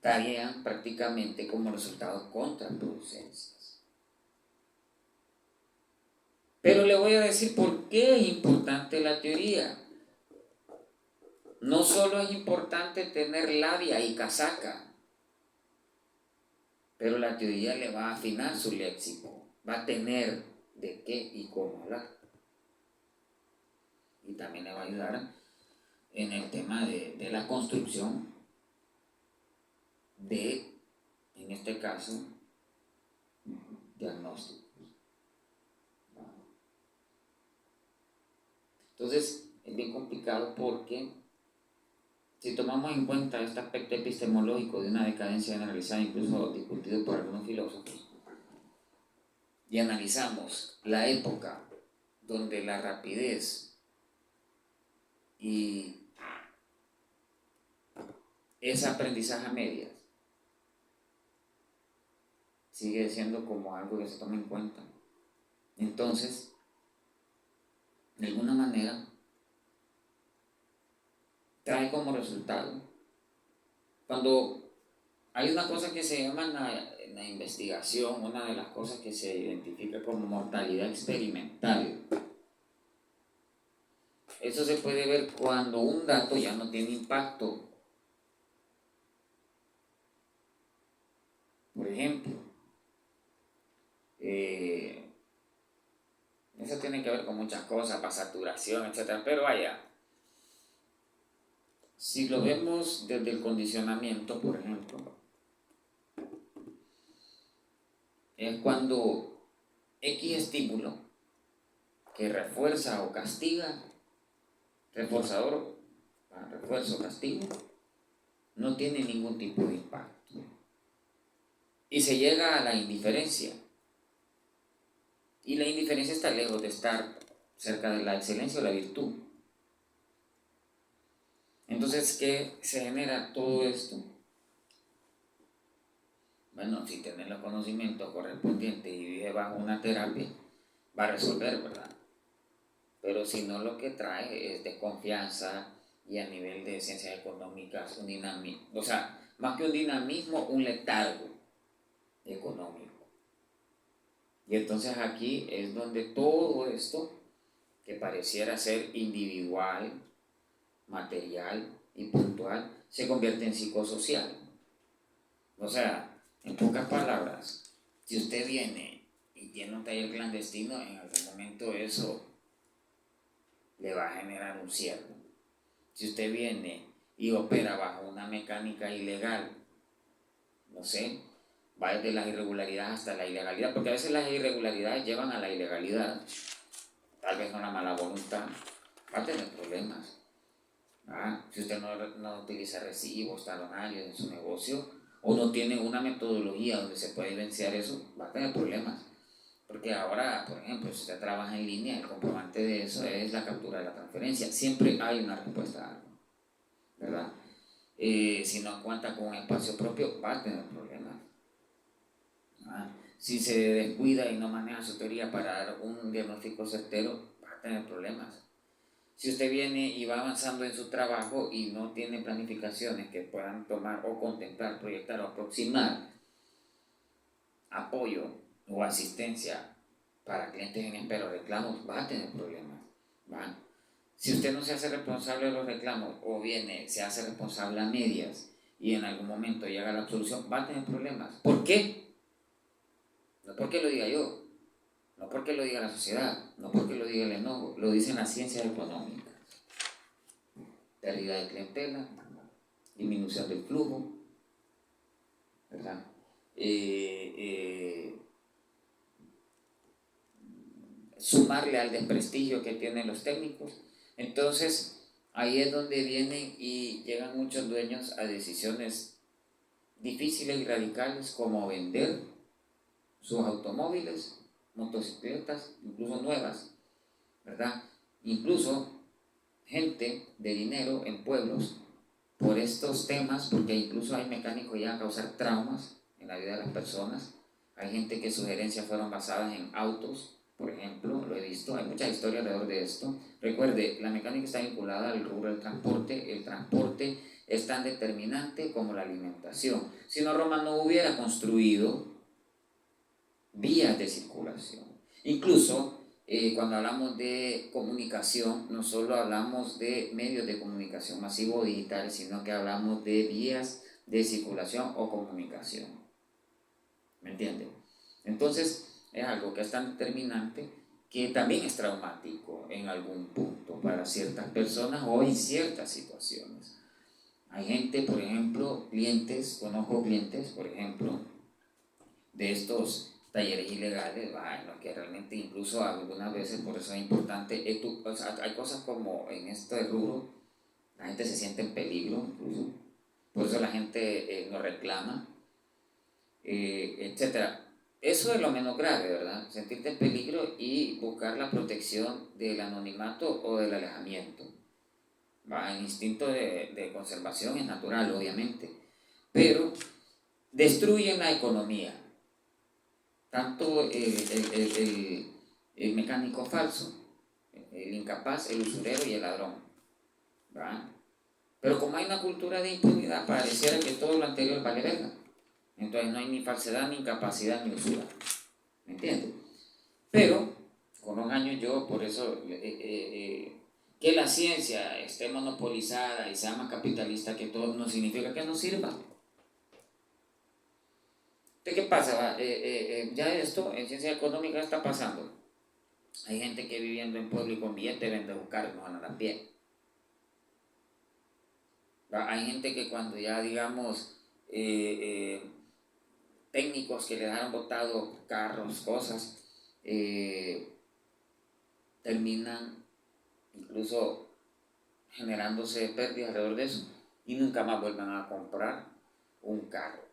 A: Darían prácticamente como resultado contraproducencias. Pero le voy a decir por qué es importante la teoría. No solo es importante tener labia y casaca, pero la teoría le va a afinar su léxico, va a tener de qué y cómo hablar. Y también le va a ayudar en el tema de la construcción de, en este caso, diagnósticos. Entonces, es bien complicado porque si tomamos en cuenta este aspecto epistemológico de una decadencia generalizada, incluso discutido por algunos filósofos, y analizamos la época donde la rapidez y ese aprendizaje a medias sigue siendo como algo que se toma en cuenta, entonces, de alguna manera, trae como resultado, cuando hay una cosa que se llama en la investigación, una de las cosas que se identifica como mortalidad experimental. Eso se puede ver cuando un dato ya no tiene impacto. Por ejemplo, eso tiene que ver con muchas cosas, para saturación, etc. Pero vaya, si lo vemos desde el condicionamiento, por ejemplo, es cuando X estímulo que refuerza o castiga, reforzador, refuerzo o castigo, no tiene ningún tipo de impacto. Y se llega a la indiferencia. Y la indiferencia está lejos de estar cerca de la excelencia o la virtud. Entonces, ¿qué se genera todo esto? Bueno, si tiene los conocimientos correspondientes y vive bajo una terapia, va a resolver, ¿verdad? Pero si no, lo que trae es desconfianza y a nivel de ciencias económicas un dinamismo, o sea, más que un dinamismo, un letargo económico. Y entonces aquí es donde todo esto que pareciera ser individual, material y puntual, se convierte en psicosocial. O sea, en pocas palabras, si usted viene y tiene un taller clandestino, en algún momento eso le va a generar un cierre. Si usted viene y opera bajo una mecánica ilegal, no sé, va desde las irregularidades hasta la ilegalidad, porque a veces las irregularidades llevan a la ilegalidad, tal vez no la mala voluntad, va a tener problemas. Si usted no utiliza recibos, talonarios en su negocio, o no tiene una metodología donde se puede evidenciar eso, va a tener problemas. Porque ahora, por ejemplo, si usted trabaja en línea, el comprobante de eso es la captura de la transferencia. Siempre hay una respuesta a algo, ¿verdad? Si no cuenta con un espacio propio, va a tener problemas. Si se descuida y no maneja su teoría para dar un diagnóstico certero, va a tener problemas. Si usted viene y va avanzando en su trabajo y no tiene planificaciones que puedan tomar o contemplar, proyectar o aproximar apoyo o asistencia para clientes en espera o reclamos, va a tener problemas. ¿Va? Si usted no se hace responsable de los reclamos o viene, se hace responsable a medias y en algún momento llega a la absolución, va a tener problemas. ¿Por qué? No porque lo diga yo, no porque lo diga la sociedad, no porque lo diga el enojo, lo dicen las ciencias económicas. Pérdida de clientela, disminución del flujo, ¿verdad? Sumarle al desprestigio que tienen los técnicos. Entonces, ahí es donde vienen y llegan muchos dueños a decisiones difíciles y radicales como vender sus automóviles, motocicletas, incluso nuevas, ¿verdad? Incluso gente de dinero en pueblos por estos temas, porque incluso hay mecánicos ya a causar traumas en la vida de las personas. Hay gente que sus herencias fueron basadas en autos, por ejemplo, lo he visto, hay mucha historia alrededor de esto. Recuerde, la mecánica está vinculada al rubro del transporte. El transporte es tan determinante como la alimentación. Si no, Roma no hubiera construido vías de circulación. Incluso cuando hablamos de comunicación, no solo hablamos de medios de comunicación masivo digital, sino que hablamos de vías de circulación o comunicación. ¿Me entienden? Entonces, es algo que es tan determinante que también es traumático en algún punto para ciertas personas o en ciertas situaciones. Hay gente, por ejemplo, conozco clientes, por ejemplo, de estos talleres ilegales, bueno, que realmente incluso algunas veces, por eso es importante, o sea, hay cosas como en este rubro, la gente se siente en peligro, incluso, por eso la gente no reclama, etcétera. Eso es lo menos grave, ¿verdad? Sentirte en peligro y buscar la protección del anonimato o del alejamiento. El instinto de conservación es natural, obviamente, pero destruyen la economía. Tanto el mecánico falso, el incapaz, el usurero y el ladrón. ¿Va? Pero como hay una cultura de impunidad, pareciera que todo lo anterior vale verga. Entonces no hay ni falsedad, ni incapacidad, ni usura. ¿Me entiendes? Pero con los años yo, por eso, que la ciencia esté monopolizada y sea más capitalista que todo, no significa que no sirva. ¿Qué pasa? Ya esto en ciencia económica está pasando. Hay gente que viviendo en pueblo y con billete vende los carros, no van a pie. Hay gente que cuando ya, digamos, técnicos que le dejaron botado carros, cosas, terminan incluso generándose pérdidas alrededor de eso y nunca más vuelven a comprar un carro.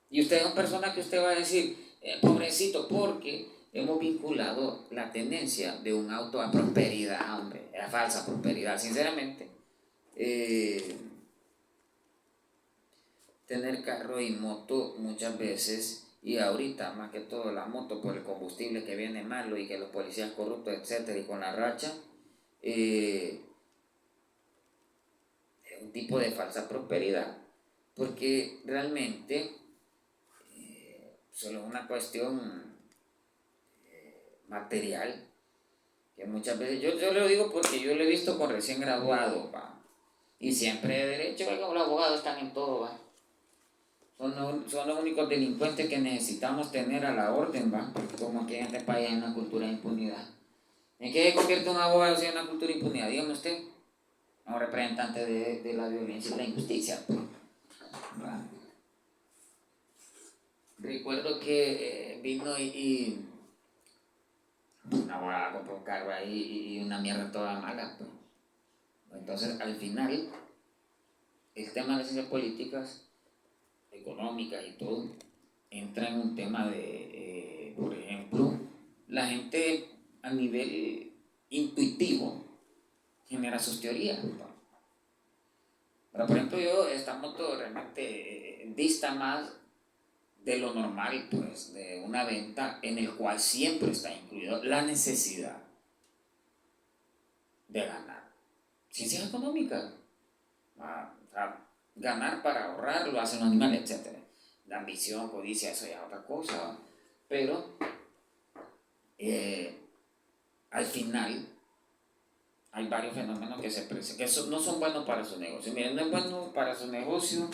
A: Y usted es una persona que usted va a decir, pobrecito, porque hemos vinculado la tendencia de un auto a prosperidad, hombre, a falsa prosperidad. Sinceramente, tener carro y moto muchas veces, y ahorita más que todo la moto por el combustible que viene malo y que los policías corruptos, etcétera, y con la racha, es un tipo de falsa prosperidad, porque realmente solo es una cuestión material, que muchas veces, yo lo digo porque yo lo he visto con recién graduado, ¿va? Y siempre de derecho, como los abogados están en todo, ¿va? Son los únicos delincuentes que necesitamos tener a la orden, ¿va? Porque como aquí en este país hay una cultura de impunidad. ¿En qué se convierte un abogado si hay una cultura de impunidad? Dígame usted, un representante de la violencia y la injusticia, ¿va? Recuerdo que vino y una abogada compró un carro ahí y una mierda toda mala, pues. Entonces, al final, el tema de las ciencias políticas, económicas y todo, entra en un tema de, por ejemplo, la gente a nivel intuitivo genera sus teorías, ¿no? Pero, por ejemplo, esta moto realmente dista más de lo normal, pues, de una venta en el cual siempre está incluido la necesidad de ganar. Ciencias económicas, ganar para ahorrar, lo hacen los animales, etc. La ambición, codicia, eso ya es otra cosa, pero al final hay varios fenómenos que se presentan, que no son buenos para su negocio. Miren, no es bueno para su negocio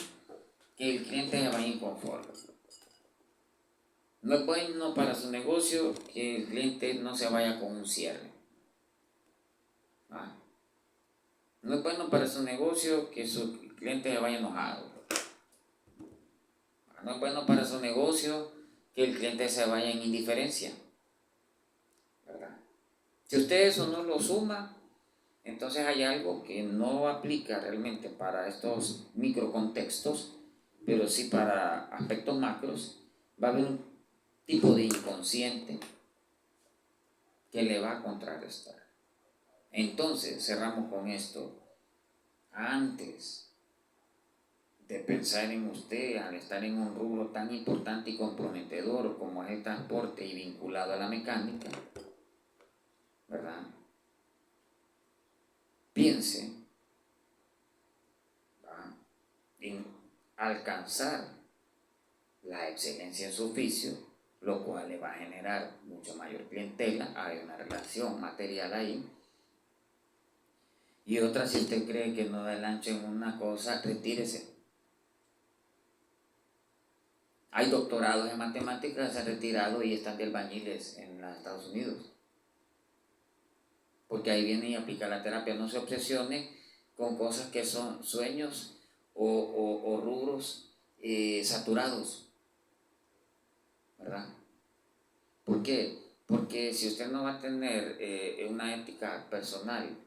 A: que el cliente se vaya inconforme. No es bueno para su negocio que el cliente no se vaya con un cierre. No es bueno para su negocio que su cliente se vaya enojado. No es bueno para su negocio que el cliente se vaya en indiferencia, ¿verdad? Si usted eso no lo suma, entonces hay algo que no aplica realmente para estos microcontextos, pero sí para aspectos macros. Va a haber un tipo de inconsciente que le va a contrarrestar. Entonces, cerramos con esto. Antes de pensar en usted al estar en un rubro tan importante y comprometedor como es el transporte y vinculado a la mecánica, ¿verdad? Piense, ¿verdad?, en alcanzar la excelencia en su oficio, lo cual le va a generar mucho mayor clientela, hay una relación material ahí. Y otra, si usted cree que no da el ancho en una cosa, retírese. Hay doctorados en matemáticas, se han retirado y están de albañiles en los Estados Unidos. Porque ahí viene y aplica la terapia. No se obsesione con cosas que son sueños o rubros saturados, ¿verdad? ¿Por qué? Porque si usted no va a tener una ética personal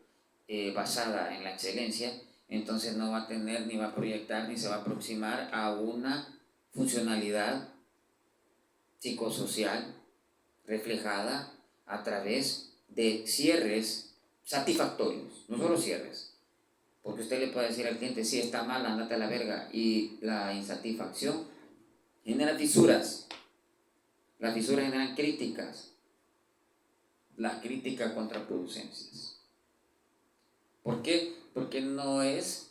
A: basada en la excelencia, entonces no va a tener, ni va a proyectar, ni se va a aproximar a una funcionalidad psicosocial reflejada a través de cierres satisfactorios, no solo cierres, porque usted le puede decir al cliente, sí, está mal, ándate a la verga, y la insatisfacción genera fisuras, las fisuras generan críticas, las críticas contraproducencias. ¿Por qué? Porque no es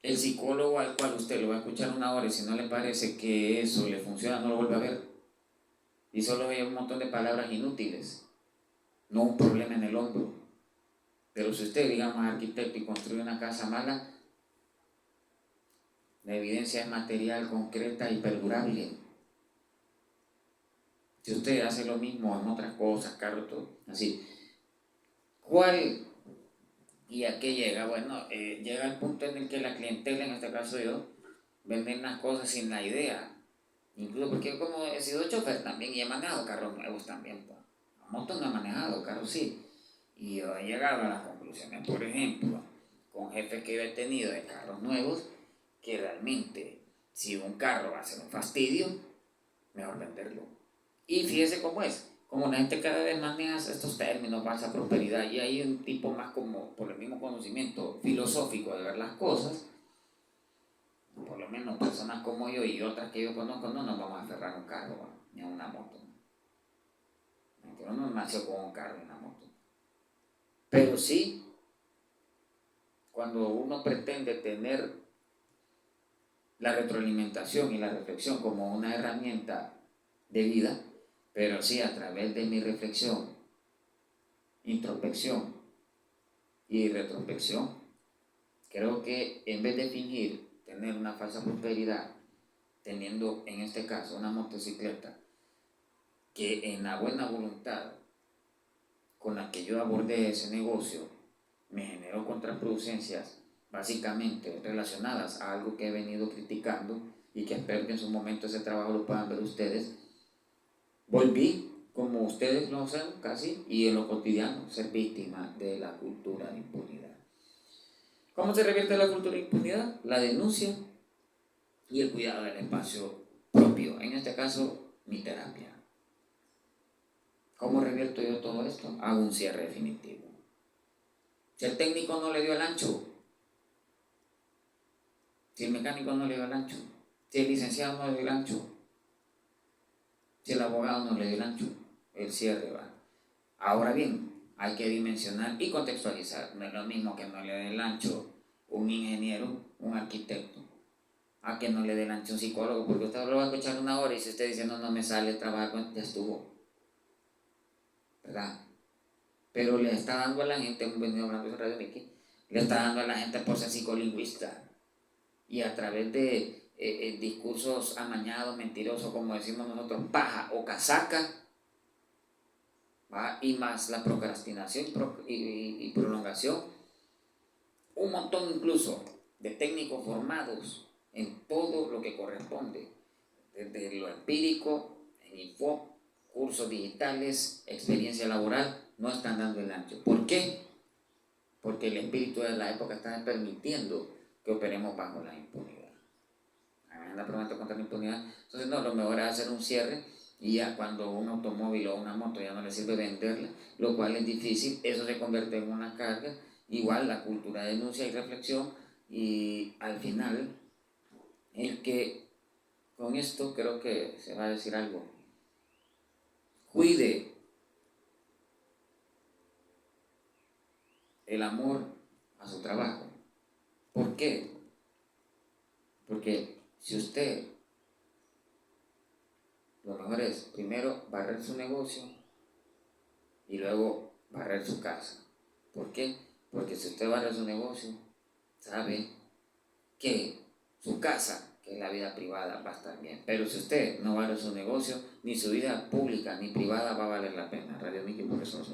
A: el psicólogo al cual usted lo va a escuchar una hora y si no le parece que eso le funciona, no lo vuelve a ver. Y solo ve un montón de palabras inútiles, no un problema en el hombro. Pero si usted, digamos, es arquitecto y construye una casa mala, la evidencia es material, concreta y perdurable. Si usted hace lo mismo en otras cosas, carros, todo, así. ¿Cuál y a qué llega? Bueno, llega el punto en el que la clientela, en este caso yo, venden las cosas sin la idea. Incluso porque como he sido chofer también y he manejado carros nuevos también, pues. Motos no he manejado, carros sí. Y yo he llegado a las conclusiones, por ejemplo, con jefes que yo he tenido de carros nuevos, que realmente si un carro va a ser un fastidio, mejor venderlo. Y fíjese cómo es, como la gente cada vez maneja estos términos, falsa prosperidad, y hay un tipo más como por el mismo conocimiento filosófico de ver las cosas, por lo menos personas como yo y otras que yo conozco, no nos vamos a aferrar a un carro ni a una moto. Uno no nació con un carro y una moto. Pero sí, cuando uno pretende tener la retroalimentación y la reflexión como una herramienta de vida, pero sí a través de mi reflexión, introspección y retrospección, creo que en vez de fingir tener una falsa prosperidad, teniendo en este caso una motocicleta, que en la buena voluntad con la que yo abordé ese negocio me generó contraproducencias básicamente relacionadas a algo que he venido criticando y que espero que en su momento ese trabajo lo puedan ver ustedes. Volví, como ustedes lo hacen casi, y en lo cotidiano, ser víctima de la cultura de impunidad. ¿Cómo se revierte la cultura de impunidad? La denuncia y el cuidado del espacio propio, en este caso, mi terapia. ¿Cómo revierto yo todo esto? Hago un cierre definitivo. Si el técnico no le dio el ancho, si el mecánico no le dio el ancho, si el licenciado no le dio el ancho, si el abogado no le dio el ancho, el cierre va. Ahora bien, hay que dimensionar y contextualizar. No es lo mismo que no le dé el ancho un ingeniero, un arquitecto, a que no le dé el ancho un psicólogo, porque usted lo va a escuchar una hora y si usted dice no me sale trabajar, ya estuvo, ¿verdad? Pero le está dando a la gente, hemos venido hablando de Radio Mickey, le está dando a la gente por ser psicolingüista y a través de discursos amañados, mentirosos, como decimos nosotros, paja o casaca, ¿va? Y más la procrastinación y prolongación, un montón incluso de técnicos formados en todo lo que corresponde, desde lo empírico, en info, cursos digitales, experiencia laboral, no están dando el ancho. ¿Por qué? Porque el espíritu de la época está permitiendo que operemos bajo la impunidad. La promesa contra la impunidad. Entonces, no, lo mejor es hacer un cierre y ya cuando un automóvil o una moto ya no le sirve venderla, lo cual es difícil, eso se convierte en una carga. Igual la cultura de denuncia y reflexión, y al final el que con esto creo que se va a decir algo. Cuide el amor a su trabajo. ¿Por qué? Porque si usted, lo mejor es primero barrer su negocio y luego barrer su casa. ¿Por qué? Porque si usted barre su negocio, sabe que su casa, que es la vida privada, va a estar bien. Pero si usted no barre su negocio, ni su vida pública ni privada va a valer la pena. Radio Miki, porque son los